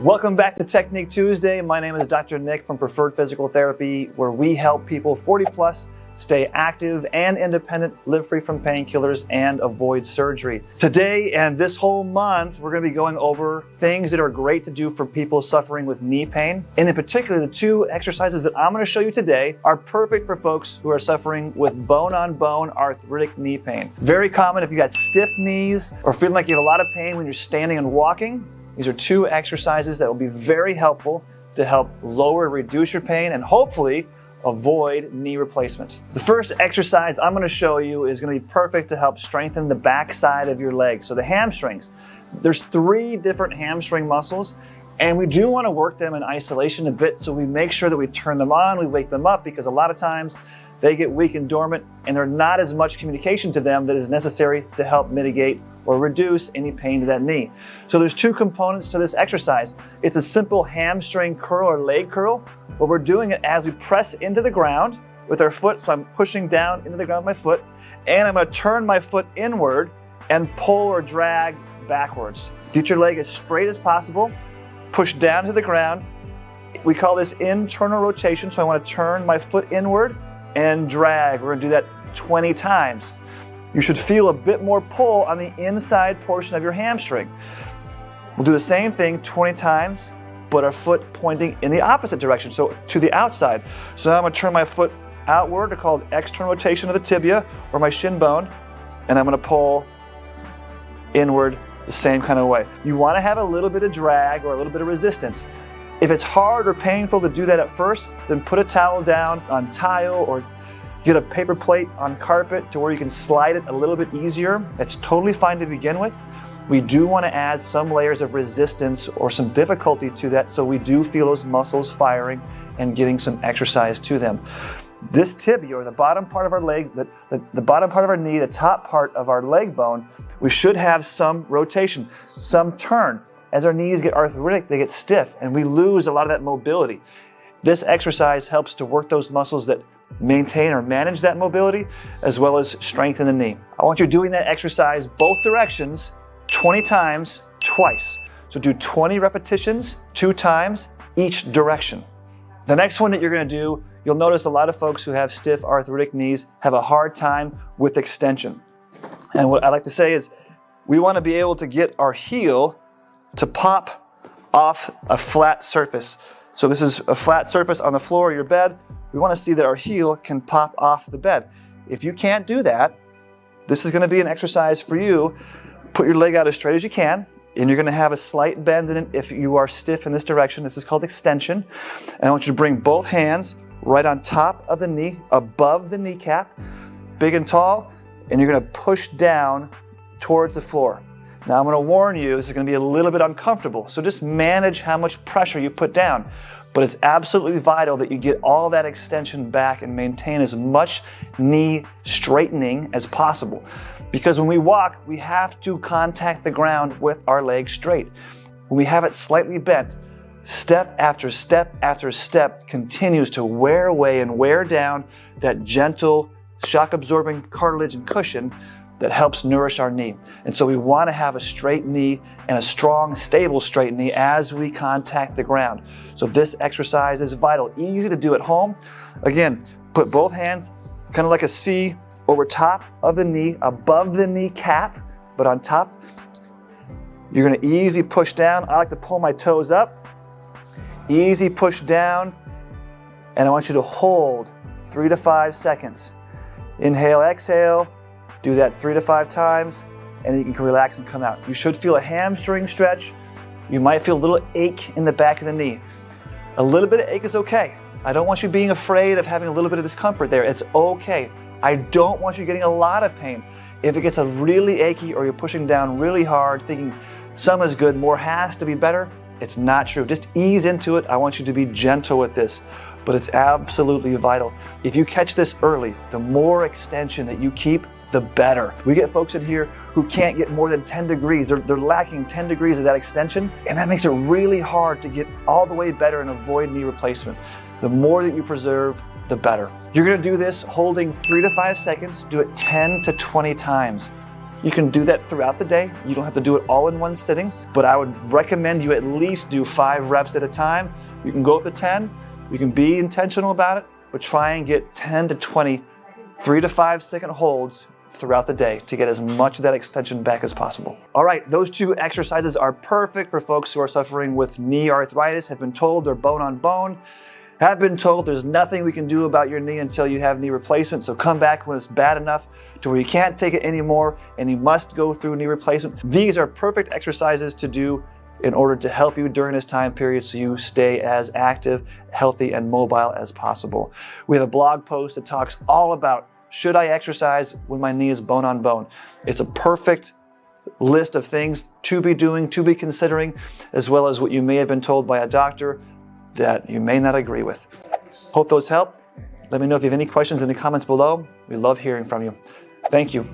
Welcome back to Technique Tuesday. My name is Dr. Nick from Preferred Physical Therapy, where we help people 40 plus stay active and independent, live free from painkillers, and avoid surgery. Today and this whole month, we're going to be going over things that are great to do for people suffering with knee pain. And in particular, the two exercises that I'm going to show you today are perfect for folks who are suffering with bone-on-bone arthritic knee pain. Very common if you got stiff knees or feeling like you have a lot of pain when you're standing and walking. These are two exercises that will be very helpful to help lower, reduce your pain, and hopefully avoid knee replacement. The first exercise I'm going to show you is going to be perfect to help strengthen the back side of your leg. So the hamstrings. There's 3 different hamstring muscles, and we do want to work them in isolation a bit, so we make sure that we turn them on, we wake them up, because a lot of times they get weak and dormant, and there's not as much communication to them that is necessary to help mitigate or reduce any pain to that knee. So there's 2 components to this exercise. It's a simple hamstring curl or leg curl, but we're doing it as we press into the ground with our foot. So I'm pushing down into the ground with my foot, and I'm going to turn my foot inward and pull or drag backwards. Get your leg as straight as possible, push down to the ground. We call this internal rotation, so I want to turn my foot inward and drag. We're going to do that 20 times. You should feel a bit more pull on the inside portion of your hamstring. We'll do the same thing 20 times, but our foot pointing in the opposite direction, so to the outside. So now I'm going to turn my foot outward, called external rotation of the tibia or my shin bone, and I'm going to pull inward the same kind of way. You want to have a little bit of drag or a little bit of resistance. If it's hard or painful to do that at first, then put a towel down on tile or get a paper plate on carpet to where you can slide it a little bit easier. It's totally fine to begin with. We do want to add some layers of resistance or some difficulty to that, so we do feel those muscles firing and getting some exercise to them. This tibia, or the bottom part of our leg, the bottom part of our knee, the top part of our leg bone, we should have some rotation, some turn. As our knees get arthritic, they get stiff, and we lose a lot of that mobility. This exercise helps to work those muscles that maintain or manage that mobility, as well as strengthen the knee. I want you doing that exercise both directions 20 times, twice. So do 20 repetitions, 2 times, each direction. The next one that you're going to do, you'll notice a lot of folks who have stiff arthritic knees have a hard time with extension. And what I like to say is we want to be able to get our heel to pop off a flat surface. So this is a flat surface on the floor of your bed. We want to see that our heel can pop off the bed. If you can't do that, this is going to be an exercise for you. Put your leg out as straight as you can, and you're going to have a slight bend in it if you are stiff in this direction. This is called extension. And I want you to bring both hands right on top of the knee, above the kneecap, big and tall, and you're going to push down towards the floor. Now I'm going to warn you, this is going to be a little bit uncomfortable, so just manage how much pressure you put down. But it's absolutely vital that you get all that extension back and maintain as much knee straightening as possible. Because when we walk, we have to contact the ground with our legs straight. When we have it slightly bent, step after step after step continues to wear away and wear down that gentle, shock-absorbing cartilage and cushion that helps nourish our knee. And so we want to have a straight knee and a strong, stable straight knee as we contact the ground. So this exercise is vital. Easy to do at home. Again, put both hands kind of like a C over top of the knee, above the kneecap, but on top. You're going to easy push down. I like to pull my toes up. Easy push down. And I want you to hold 3 to 5 seconds. Inhale, exhale. Do that 3 to 5 times, and then you can relax and come out. You should feel a hamstring stretch. You might feel a little ache in the back of the knee. A little bit of ache is okay. I don't want you being afraid of having a little bit of discomfort there. It's okay. I don't want you getting a lot of pain. If it gets a really achy or you're pushing down really hard, thinking some is good, more has to be better, it's not true. Just ease into it. I want you to be gentle with this, but it's absolutely vital. If you catch this early, the more extension that you keep, the better. We get folks in here who can't get more than 10 degrees. They're lacking 10 degrees of that extension, and that makes it really hard to get all the way better and avoid knee replacement. The more that you preserve, the better. You're going to do this holding 3 to 5 seconds. Do it 10 to 20 times. You can do that throughout the day. You don't have to do it all in one sitting, but I would recommend you at least do 5 reps at a time. You can go up to 10. You can be intentional about it, but try and get 10 to 20, 3 to 5 second holds throughout the day to get as much of that extension back as possible. All right, those 2 exercises are perfect for folks who are suffering with knee arthritis, have been told they're bone on bone, have been told there's nothing we can do about your knee until you have knee replacement, so come back when it's bad enough to where you can't take it anymore and you must go through knee replacement. These are perfect exercises to do in order to help you during this time period so you stay as active, healthy, and mobile as possible. We have a blog post that talks all about should I exercise when my knee is bone on bone. It's a perfect list of things to be doing, to be considering, as well as what you may have been told by a doctor that you may not agree with. Hope those help. Let me know if you have any questions in the comments below. We love hearing from you. Thank you.